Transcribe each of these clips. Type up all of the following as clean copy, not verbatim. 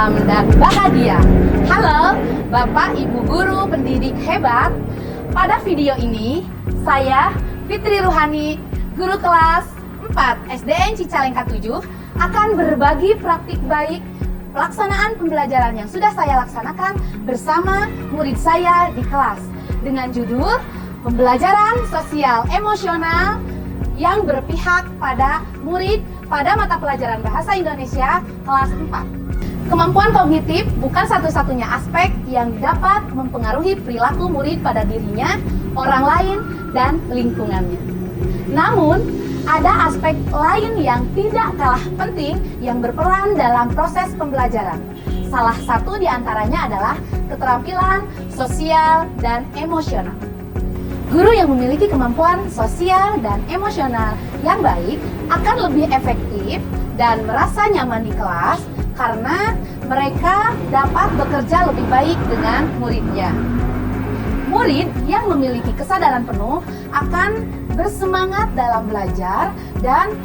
tentram, dan bahagia. Halo, Bapak Ibu Guru Pendidik hebat. Pada video ini, saya Fitri Ruhani, guru kelas 4 SDN Cicalengka 7, akan berbagi praktik baik pelaksanaan pembelajaran yang sudah saya laksanakan bersama murid saya di kelas dengan judul Pembelajaran Sosial Emosional yang berpihak pada murid pada mata pelajaran Bahasa Indonesia kelas 4. Kemampuan kognitif bukan satu-satunya aspek yang dapat mempengaruhi perilaku murid pada dirinya, orang lain, dan lingkungannya. Namun, ada aspek lain yang tidak kalah penting yang berperan dalam proses pembelajaran. Salah satu di antaranya adalah keterampilan sosial dan emosional. Guru yang memiliki kemampuan sosial dan emosional yang baik akan lebih efektif dan merasa nyaman di kelas karena mereka dapat bekerja lebih baik dengan muridnya. Murid yang memiliki kesadaran penuh akan bersemangat dalam belajar dan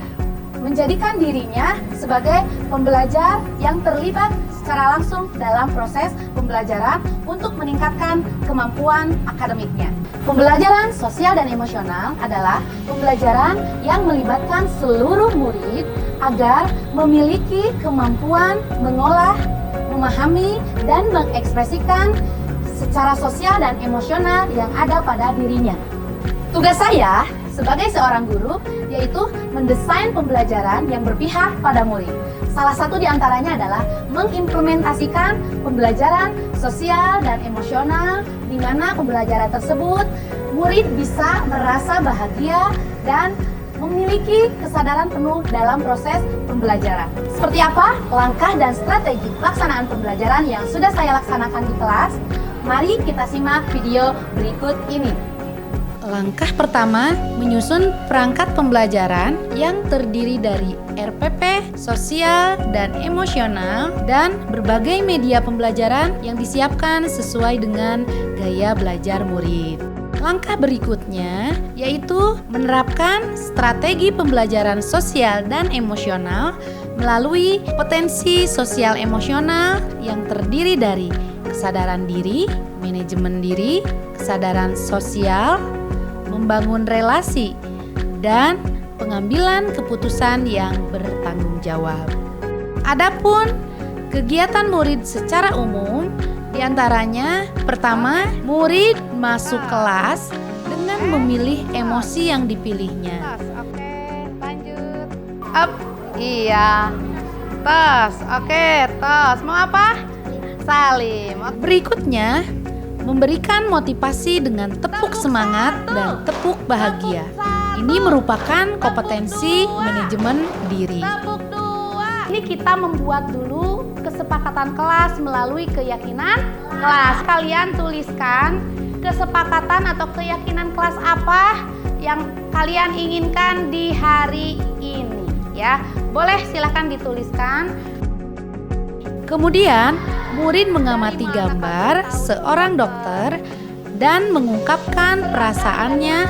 menjadikan dirinya sebagai pembelajar yang terlibat secara langsung dalam proses pembelajaran untuk meningkatkan kemampuan akademiknya. Pembelajaran sosial dan emosional adalah pembelajaran yang melibatkan seluruh murid agar memiliki kemampuan mengolah, memahami, dan mengekspresikan secara sosial dan emosional yang ada pada dirinya. Tugas saya sebagai seorang guru yaitu mendesain pembelajaran yang berpihak pada murid. Salah satu di antaranya adalah mengimplementasikan pembelajaran sosial dan emosional di mana pembelajaran tersebut murid bisa merasa bahagia dan memiliki kesadaran penuh dalam proses pembelajaran. Seperti apa langkah dan strategi pelaksanaan pembelajaran yang sudah saya laksanakan di kelas? Mari kita simak video berikut ini. Langkah pertama, menyusun perangkat pembelajaran yang terdiri dari RPP, sosial, dan emosional, dan berbagai media pembelajaran yang disiapkan sesuai dengan gaya belajar murid. Langkah berikutnya yaitu menerapkan strategi pembelajaran sosial dan emosional melalui potensi sosial emosional yang terdiri dari kesadaran diri, manajemen diri, kesadaran sosial, membangun relasi, dan pengambilan keputusan yang bertanggung jawab. Adapun kegiatan murid secara umum, diantaranya pertama, murid masuk kelas dengan memilih emosi yang dipilihnya. Oke, lanjut. Up, iya. Tos, oke, tos. Mau apa? Salim. Berikutnya, memberikan motivasi dengan tepuk semangat dan tepuk bahagia. Ini merupakan kompetensi manajemen diri. Ini kita membuat dulu kesepakatan kelas melalui keyakinan kelas. Kalian tuliskan kesepakatan atau keyakinan kelas apa yang kalian inginkan di hari ini, ya. Boleh silahkan dituliskan. Kemudian, murid mengamati gambar seorang dokter dan mengungkapkan perasaannya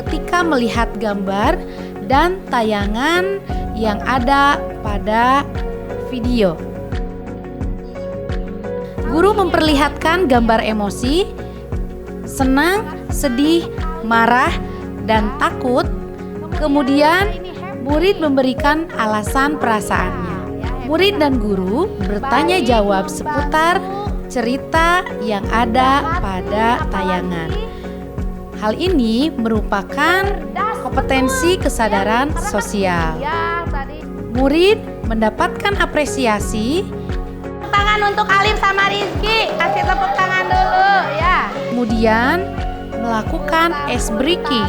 ketika melihat gambar dan tayangan yang ada pada video. Guru memperlihatkan gambar emosi, senang, sedih, marah, dan takut. Kemudian, murid memberikan alasan perasaannya. Murid dan guru bertanya jawab seputar cerita yang ada pada tayangan. Hal ini merupakan kompetensi kesadaran sosial. Murid mendapatkan apresiasi. Tangan untuk Alim sama Rizky, kasih tepuk tangan dulu ya. Kemudian melakukan ice breaking.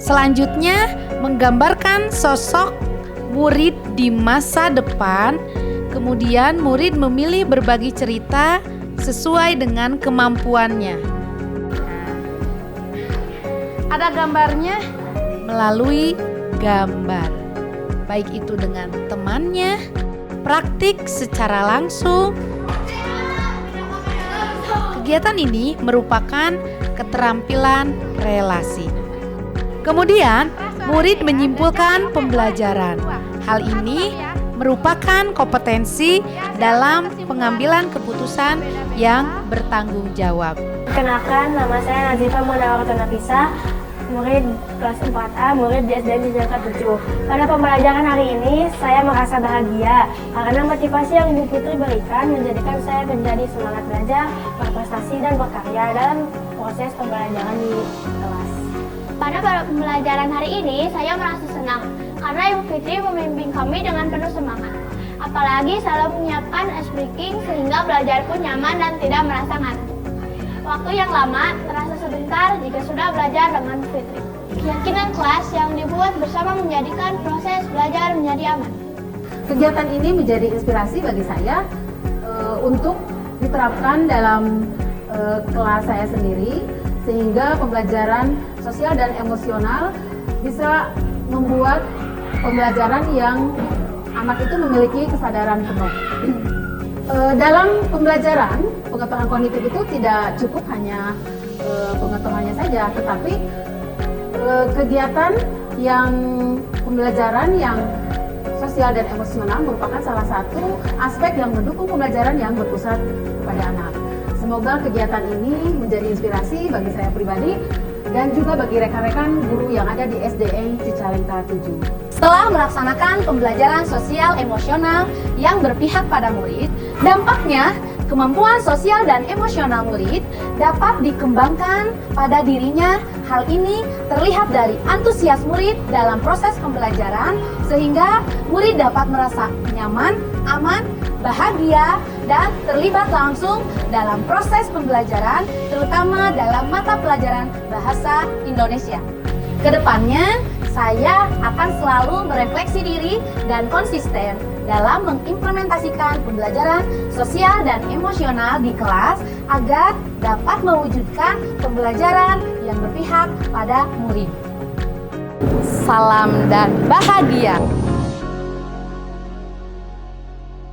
Selanjutnya menggambarkan sosok murid di masa depan. Kemudian murid memilih berbagi cerita sesuai dengan kemampuannya. Ada gambarnya Melalui gambar, baik itu dengan temannya, praktik secara langsung. Kegiatan ini merupakan keterampilan relasi. Kemudian, murid menyimpulkan pembelajaran. Hal ini merupakan kompetensi dalam pengambilan keputusan yang bertanggung jawab. Kenalkan, nama saya Nazifa Munawwaratul Nafisa, murid kelas 4A, murid di SDN Cijangka 7. Pada pembelajaran hari ini, saya merasa bahagia karena motivasi yang Ibu Fitri berikan menjadikan saya menjadi semangat belajar, berprestasi, dan berkarya dalam proses pembelajaran di kelas. Pada pembelajaran hari ini, saya merasa senang karena Ibu Fitri membimbing kami dengan penuh semangat. Apalagi selalu menyiapkan ice breaking sehingga belajar pun nyaman dan tidak merasa ngantuk. Waktu yang lama terasa sebentar jika sudah belajar dengan Fitri. Keyakinan kelas yang dibuat bersama menjadikan proses belajar menjadi aman. Kegiatan ini menjadi inspirasi bagi saya untuk diterapkan dalam kelas saya sendiri, sehingga pembelajaran sosial dan emosional bisa membuat pembelajaran yang anak itu memiliki kesadaran penuh. Dalam pembelajaran, pengetahuan kognitif itu tidak cukup hanya pengetahuannya saja, tetapi kegiatan yang pembelajaran yang sosial dan emosional merupakan salah satu aspek yang mendukung pembelajaran yang berpusat kepada anak. Semoga kegiatan ini menjadi inspirasi bagi saya pribadi dan juga bagi rekan-rekan guru yang ada di SDN Cicalengka 7. Setelah melaksanakan pembelajaran sosial emosional yang berpihak pada murid, dampaknya kemampuan sosial dan emosional murid dapat dikembangkan pada dirinya. Hal ini terlihat dari antusias murid dalam proses pembelajaran, sehingga murid dapat merasa nyaman, aman, bahagia, dan terlibat langsung dalam proses pembelajaran, terutama dalam mata pelajaran Bahasa Indonesia. Kedepannya, saya akan selalu merefleksi diri dan konsisten dalam mengimplementasikan pembelajaran sosial dan emosional di kelas agar dapat mewujudkan pembelajaran yang berpihak pada murid. Salam dan bahagia!